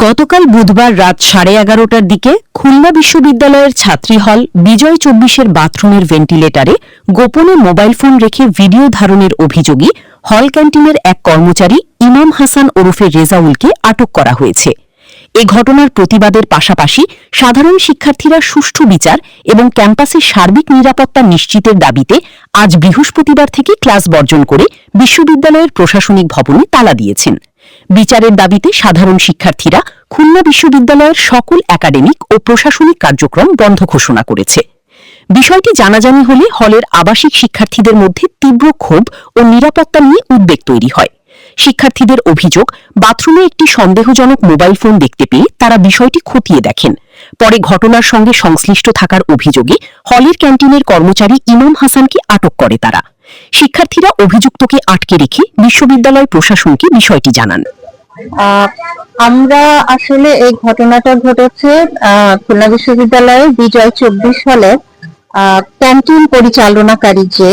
গতকাল বুধবার রাত 11:30টার দিকে খুলনা বিশ্ববিদ্যালয়ের ছাত্রী হল বিজয় 24-এর বাথরুমের ভেন্টিলেটরে গোপনে মোবাইল ফোন রেখে ভিডিও ধারণের অভিযোগে হল ক্যান্টিনের এক কর্মচারী ইমাম হাসান ওরফে রেজাউলকে আটক করা হয়েছে। এ ঘটনার প্রতিবাদের পাশাপাশি সাধারণ শিক্ষার্থীরা সুষ্ঠু বিচার এবং ক্যাম্পাসের সার্বিক নিরাপত্তা নিশ্চিতের দাবিতে আজ বৃহস্পতিবার থেকে ক্লাস বর্জন করে বিশ্ববিদ্যালয়ের প্রশাসনিক ভবনে তালা দিয়েছেন। বিচারের দাবিতে সাধারণ শিক্ষার্থীরা খুলনা বিশ্ববিদ্যালয়ের সকল একাডেমিক ও প্রশাসনিক কার্যক্রম বন্ধ ঘোষণা করেছে। বিষয়টি জানাজানি হলে হলের আবাসিক শিক্ষার্থীদের মধ্যে তীব্র ক্ষোভ ও নিরাপত্তা নিয়ে উদ্বেগ তৈরি হয়। শিক্ষার্থীদের অভিযোগ, বাথরুমে একটি সন্দেহজনক মোবাইল ফোন দেখতে পেয়ে তারা বিষয়টি খতিয়ে দেখেন। পরে ঘটনার সঙ্গে সংশ্লিষ্ট থাকার অভিযোগে হলের ক্যান্টিনের কর্মচারী ইমাম হাসানকে আটক করে তারা। শিক্ষার্থীরা অভিযুক্তকে আটকে রেখে বিশ্ববিদ্যালয় প্রশাসনকে বিষয়টি জানান। আমরা আসলে এই ঘটনাটা ঘটেছে খুলনা বিশ্ববিদ্যালয়ের বিজয় 24 হলের ক্যান্টিন পরিচালনাকারী যে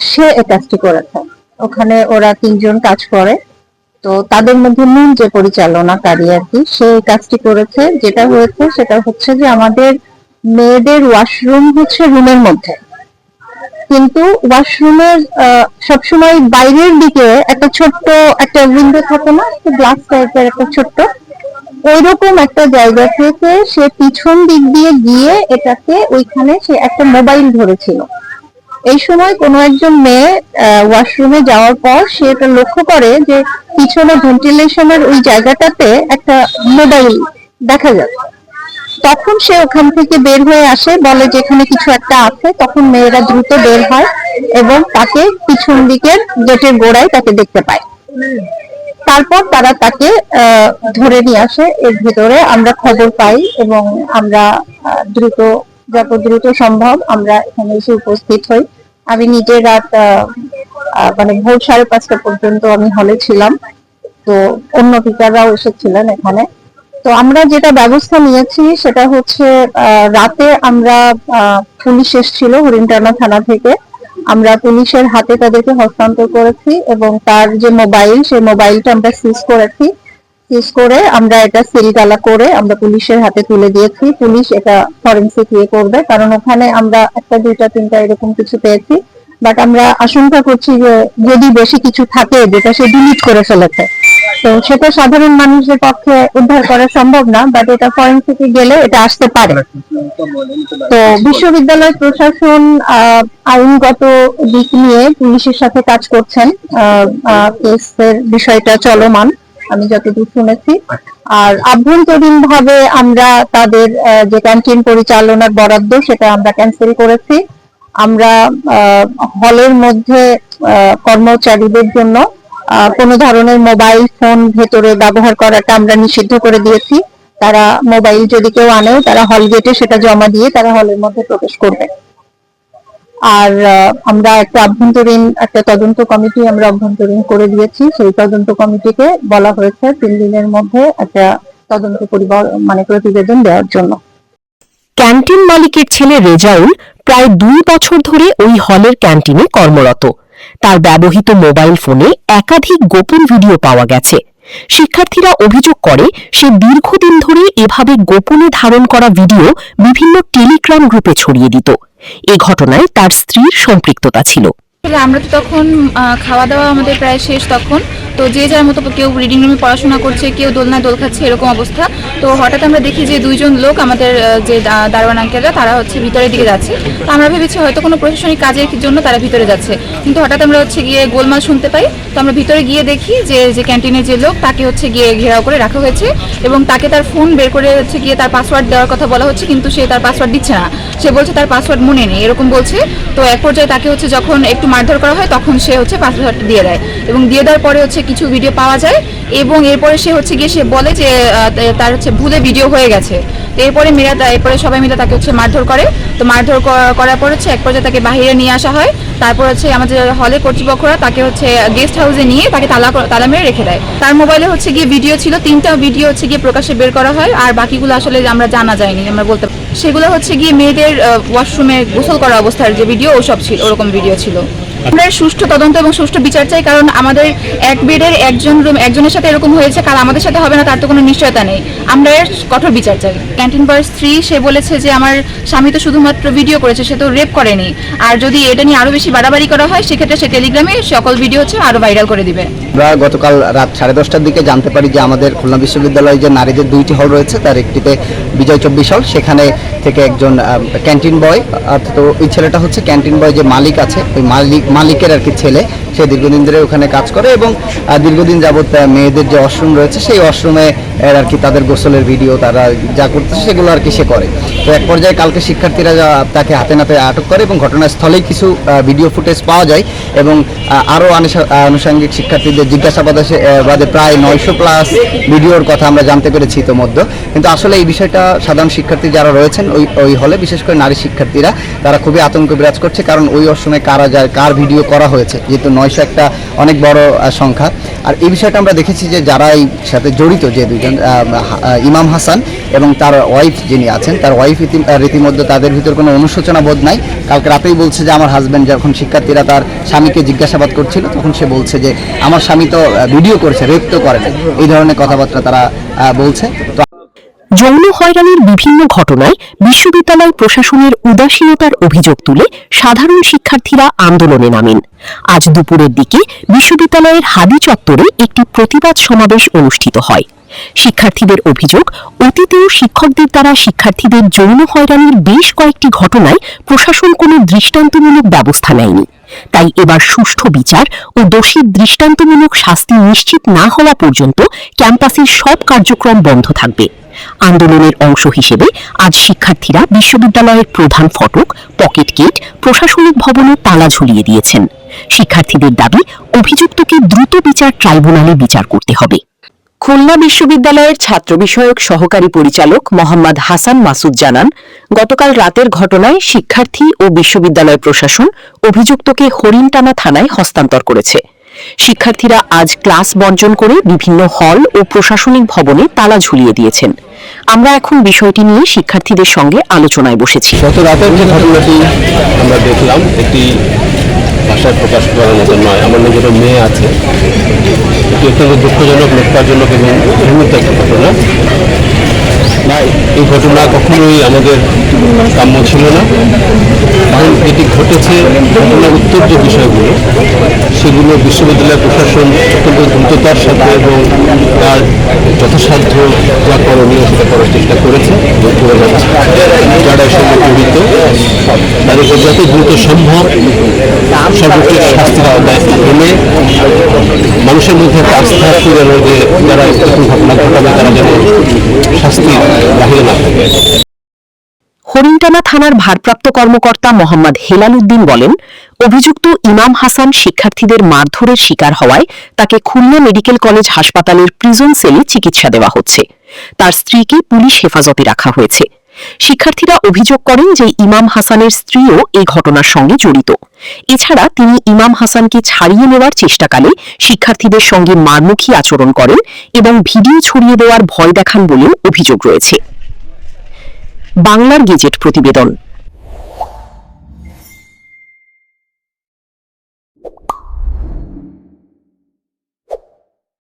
সে এই কাজটি করেছে। ওখানে ওরা 3 জন কাজ করে, তো তাদের মধ্যে মূল যে পরিচালনাকারী আর কি সে কাজটি করেছে। যেটা হয়েছে সেটা হচ্ছে যে আমাদের মেয়েদের ওয়াশরুম হচ্ছে রুমের মধ্যে, কিন্তু ওয়াশরুমের সবসময় বাইরের দিকে একটা ছোট্ট একটা উইন্ডো থাকে না, গ্লাস টাইপের একটা ছোট্ট, ওইরকম একটা জায়গা থেকে সে পিছন দিক দিয়ে গিয়ে এটাকে ওইখানে সে একটা মোবাইল ধরেছিল। এই সময় কোনো একজন মেয়ে ওয়াশরুমে যাওয়ার পর সে এটা লক্ষ্য করে যে পিছনে ভেন্টিলেশনের ওই জায়গাটাতে একটা মোবাইল দেখা যাচ্ছে। তখন সে ওখান থেকে বের হয়ে আসে, বলে যে এখানে কিছু একটা আছে। তখন মেয়েরা দ্রুত বের হয় এবং তাকে পিছন দিকের গেটের গোড়ায় তাকে দেখতে পায়। তারপর তারা তাকে ধরে নিয়ে আসে। এর ভিতরে আমরা খবর পাই এবং আমরা যত দ্রুত সম্ভব আমরা এখানে এসে উপস্থিত হই। আমি নিজে রাত মানে ভোর 5:30 পর্যন্ত আমি হলে ছিলাম, তো অন্য টিচাররাও এসেছিলেন এখানে। তো আমরা যেটা ব্যবস্থা নিয়েছি সেটা হচ্ছে রাতে আমরা পুলিশ এসেছিল হরিণটানা থানা থেকে, আমরা পুলিশের হাতে তাদেরকে হস্তান্তর করেছি এবং তার যে মোবাইল সেই মোবাইলটা আমরা সিজ করেছি। সিজ করে আমরা এটা সিলগালা করে আমরা পুলিশের হাতে তুলে দিয়েছি। পুলিশ এটা ফরেনসিক করবে, কারণ ওখানে আমরা 1, 2, 3 এরকম কিছু পেয়েছি। বাট আমরা আশঙ্কা করছি যে যদি বেশি কিছু থাকে যেটা সে ডিলিট করে ফেলেছে, তো সেটা সাধারণ মানুষের পক্ষে উদ্ধার করা সম্ভব না, বাট এটা ফরেনসিকে গেলে এটা আসতে পারে। তো বিশ্ববিদ্যালয় প্রশাসন আইনগত দিক নিয়ে পুলিশের সাথে কাজ করছেন। কেসের বিষয়টা চলমান আমি যতদূর শুনেছি। আর আভ্যন্তরীণ ভাবে আমরা তাদের যে ক্যান্টিন পরিচালনার বরাদ্দ সেটা আমরা ক্যান্সেল করেছি। আমরা হলের মধ্যে কর্মচারীদের জন্য কোন ধরনের মোবাইল ফোন ভেতরে ব্যবহার করাটা আমরা নিষিদ্ধ করে দিয়েছি। তারা মোবাইল যদি কেউ আনেও তারা হল গেটে সেটা জমা দিয়ে তারা হলের মধ্যে প্রবেশ করবে। আর আমরা একটা তদন্ত কমিটি আমরা অভ্যন্তরীণ করে দিয়েছি। সেই তদন্ত কমিটিকে বলা হয়েছে 3 দিনের মধ্যে একটা তদন্ত প্রতিবেদন দেওয়ার জন্য। ক্যান্টিন মালিকের ছেলে রেজাউল প্রায় 2 বছর ধরে ওই হলের ক্যান্টিনে কর্মরত। তার ব্যবহৃত মোবাইল ফোনে একাধিক গোপন ভিডিও পাওয়া গেছে। শিক্ষার্থীরা অভিযোগ করে সে দীর্ঘদিন ধরে এভাবে গোপনে ধারণ করা ভিডিও বিভিন্ন টেলিগ্রাম গ্রুপে ছড়িয়ে দিত। এ ঘটনায় তার স্ত্রীর সম্পৃক্ততা ছিল। আমরা তো তখন খাওয়া দাওয়া আমাদের প্রায় শেষ তখন, তো যে যার মতো কেউ রিডিং রুমে পড়াশোনা করছে, কেউ দোলনায় দোল খাচ্ছে, এরকম অবস্থা। তো হঠাৎ আমরা দেখি যে 2 জন লোক আমাদের যে দারোয়ান আঙ্কেলরা তারা হচ্ছে ভিতরের দিকে যাচ্ছে। তো আমরা ভেবেছি হয়তো কোনো প্রশাসনিক কাজের জন্য তারা ভিতরে যাচ্ছে, কিন্তু হঠাৎ আমরা হচ্ছে গিয়ে গোলমাল শুনতে পাই। তো আমরা ভিতরে গিয়ে দেখি যে ক্যান্টিনের যে লোক তাকে হচ্ছে গিয়ে ঘেরাও করে রাখা হয়েছে এবং তাকে তার ফোন বের করে হচ্ছে গিয়ে তার পাসওয়ার্ড দেওয়ার কথা বলা হচ্ছে, কিন্তু সে তার পাসওয়ার্ড দিচ্ছে না। সে বলছে তার পাসওয়ার্ড মনে নেই, এরকম বলছে। তো এক পর্যায়ে তাকে হচ্ছে যখন একটু মারধর করা হয় তখন সে হচ্ছে পাসওয়ার্ডটা দিয়ে দেয় এবং দিয়ে দেওয়ার পরে হচ্ছে কিছু ভিডিও পাওয়া যায় এবং এরপরে সে হচ্ছে গিয়ে সে বলে যে তার হচ্ছে ভুলে ভিডিও হয়ে গেছে। তো এরপরে সবাই মিলে তাকে হচ্ছে মারধর করে। তো মারধর করার পর হচ্ছে এক পর্যায়ে তাকে বাইরে নিয়ে আসা হয়। তারপর হচ্ছে আমাদের হলে কর্তৃপক্ষরা তাকে হচ্ছে গেস্ট হাউসে নিয়ে তাকে তালা মেরে রেখে দেয়। তার মোবাইলে হচ্ছে গিয়ে ভিডিও ছিল, 3টা ভিডিও হচ্ছে গিয়ে প্রকাশ্যে বের করা হয়, আর বাকিগুলো আসলে আমরা জানা যায়নি, আমরা বলতে সেগুলো হচ্ছে গিয়ে মেয়েদের ওয়াশরুমে গোসল করা অবস্থার যে ভিডিও ওসব ছিল, ওরকম ভিডিও ছিল। আমরা সুষ্ঠু তদন্ত এবং সুষ্ঠু বিচার চাই, কারণ আমাদের এক বেডের একজনের সাথে এরকম হয়েছে, কারণ আমাদের সাথে হবে না তার তো কোনো নিশ্চয়তা নেই। আমরা এর কঠোর বিচার চাই। ক্যান্টিন বয়ের স্ত্রী সে বলেছে যে আমার স্বামী তো শুধুমাত্র ভিডিও করেছে, সে তো রেপ করেনি, আর যদি এটা নিয়ে আরো বেশি বাড়াবাড়ি করা হয় সেক্ষেত্রে সে টেলিগ্রামে সকল ভিডিও হচ্ছে আরো ভাইরাল করে দিবে। আমরা গতকাল রাত 10:30টার দিকে জানতে পারি যে আমাদের খুলনা বিশ্ববিদ্যালয়ে যে নারীদের 2টি হল রয়েছে তার একটিতে বিজয় 24 হল, সেখানে থেকে একজন ক্যান্টিন বয়, অর্থাৎ ওই ছেলেটা হচ্ছে ক্যান্টিন বয় যে মালিক আছে, ওই মালিকের আর কি ছেলে, সে দীর্ঘদিন ধরে ওখানে কাজ করে এবং দীর্ঘদিন যাবৎ মেয়েদের যে ওয়াশরুম রয়েছে সেই ওয়াশরুমে আর কি তাদের গোসলের ভিডিও তারা যা করতেছে সেগুলো আর কি সে করে। তো এক পর্যায়ে কালকে শিক্ষার্থীরা তাকে হাতে নাতে আটক করে এবং ঘটনাস্থলেই কিছু ভিডিও ফুটেজ পাওয়া যায় এবং আরও আনুষঙ্গিক শিক্ষার্থীদের জিজ্ঞাসাবাদে প্রায় 900+ ভিডিওর কথা আমরা জানতে পেরেছি ইতোমধ্যে। কিন্তু আসলে এই বিষয়টা সাধারণ শিক্ষার্থী যারা রয়েছেন ওই হলে, বিশেষ করে নারী শিক্ষার্থীরা, তারা খুবই আতঙ্ক বিরাজ করছে, কারণ ওই ওয়াশরুমে কারা যায়, কার ভিডিও করা হয়েছে, যেহেতু 900 একটা অনেক বড় সংখ্যা। আর এই বিষয়টা আমরা দেখেছি যে যারা এই সাথে জড়িত, যে দুজন ইমাম হাসান এবং তার ওয়াইফ যিনি আছেন, তার ওয়াইফ রীতিমধ্যে তাদের ভিতর কোনো অনুশোচনা বোধ নাই। কালকে রাতেই বলছে যে আমার হাজব্যান্ড, যখন শিক্ষার্থীরা তার স্বামীকে জিজ্ঞাসাবাদ করছিল তখন সে বলছে যে আমার স্বামী তো ভিডিও করেছে, রেপ তো করে না, এই ধরনের কথাবার্তা তারা বলছে। তো যৌন হয়রানির বিভিন্ন ঘটনায় বিশ্ববিদ্যালয় প্রশাসনের উদাসীনতার অভিযোগ তুলে সাধারণ শিক্ষার্থীরা আন্দোলনে নামেন। আজ দুপুরের দিকে বিশ্ববিদ্যালয়ের হাদি চত্বরে একটি প্রতিবাদ সমাবেশ অনুষ্ঠিত হয়। শিক্ষার্থীদের অভিযোগ, অতীতেও শিক্ষকদের দ্বারা শিক্ষার্থীদের যৌন হয়রানির বেশ কয়েকটি ঘটনায় প্রশাসন কোনো দৃষ্টান্তমূলক ব্যবস্থা নেয়নি। তাই এবার সুষ্ঠু বিচার ও দোষীর দৃষ্টান্তমূলক শাস্তি নিশ্চিত না হওয়া পর্যন্ত ক্যাম্পাসের সব কার্যক্রম বন্ধ থাকবে। আন্দোলনের অংশ হিসেবে আজ শিক্ষার্থীরা বিশ্ববিদ্যালয়ের প্রধান ফটক, পকেট গেট, প্রশাসনিক ভবনে তালা ঝুলিয়ে দিয়েছেন। শিক্ষার্থীদের দাবি, অভিযুক্তকে দ্রুত বিচার ট্রাইব্যুনালে বিচার করতে হবে। খুলনা বিশ্ববিদ্যালয়ের ছাত্র বিষয়ক সহকারী পরিচালক মোহাম্মদ হাসান মাসুদ জানান, গতকাল রাতের ঘটনায় শিক্ষার্থী ও বিশ্ববিদ্যালয় প্রশাসন অভিযুক্তকে হরিণটানা থানায় হস্তান্তর করেছে। শিক্ষার্থীরা আজ ক্লাস বর্জন করে বিভিন্ন হল ও প্রশাসনিক ভবনে তালা ঝুলিয়ে দিয়েছেন। আমরা এখন বিষয়টি নিয়ে শিক্ষার্থীদের সঙ্গে আলোচনায় বসেছি। গত রাতের যে ঘটনাটি আমরা দেখলাম, একটি ভাষায় প্রকাশ করার মতো নয়। আমার নিজেরও মেয়ে আছে, এটি অত্যন্ত দুঃখজনক, লজ্জাজনক এবং ঘৃণিত একটা ঘটনা। না, এই ঘটনা কখনোই আমাদের কাম্য ছিল না। কারণ এটি ঘটেছে, ঘটনার উত্তর যে বিষয়গুলো সেগুলো বিশ্ববিদ্যালয় প্রশাসন অত্যন্ত দ্রুততার সাথে এবং তার যথাসাধ্য যা করণীয় সেটা করার চেষ্টা করেছে এবং করে যাচ্ছে। যারা এর সঙ্গে জড়িত তাদেরকে যত দ্রুত সম্ভব সর্বোচ্চ শাস্তির আওতায় এনে মানুষের মধ্যে একটা আস্থা ফিরানোর, যে যারা এরকম ঘটনা ঘটাবে তারা যেন শাস্তির বাহিরে না থাকে। হরিণটানা থানার ভারপ্রাপ্ত কর্মকর্তা মোহাম্মদ হেলাল উদ্দিন বলেন, অভিযুক্ত ইমাম হাসান শিক্ষার্থীদের মারধরের শিকার হওয়ায় তাকে খুলনা মেডিকেল কলেজ হাসপাতালের প্রিজন সেলে চিকিৎসা দেওয়া হচ্ছে। তার স্ত্রীকে পুলিশ হেফাজতে রাখা হয়েছে। শিক্ষার্থীরা অভিযোগ করেন যে ইমাম হাসানের স্ত্রীও এই ঘটনার সঙ্গে জড়িত। এছাড়া তিনি ইমাম হাসানকে ছাড়িয়ে নেওয়ার চেষ্টাকালে শিক্ষার্থীদের সঙ্গে মারমুখী আচরণ করেন এবং ভিডিও ছড়িয়ে দেওয়ার ভয় দেখান বলেও অভিযোগ রয়েছে। বাংলার গেজেট প্রতিবেদন।